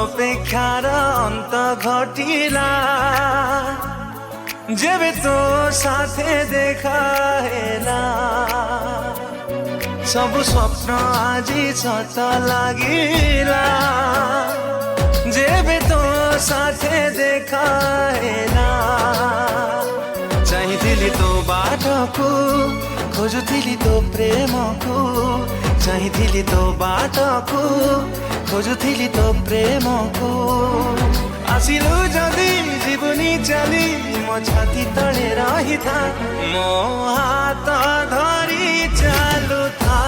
ଅପେକ୍ଷାର ଅନ୍ତ ଘଟିଲା ଯେବେ ତୋ ସାଥେ ଦେଖା ହେଲା ସବୁ ସ୍ୱପ୍ନ ଆଜି ସତ ଲାଗିଲା ଯେବେ ତୋ ସାଥେ ଦେଖା ହେଲା ଚାହିଁଥିଲି ତୋ ବାଟକୁ ଖୋଜୁଥିଲି ତୋ ପ୍ରେମକୁ ଚାହିଁଥିଲି ତୋ ବାଟକୁ ଖୋଜୁଥିଲି ତୋ ପ୍ରେମକୁ ଆସିଲୁ ଯଦି ଯିବୁନି ଚାଲି ମୋ ଛାତି ତଳେ ରହିଥା ମୋ ହାତ ଧରି ଚାଲୁଥା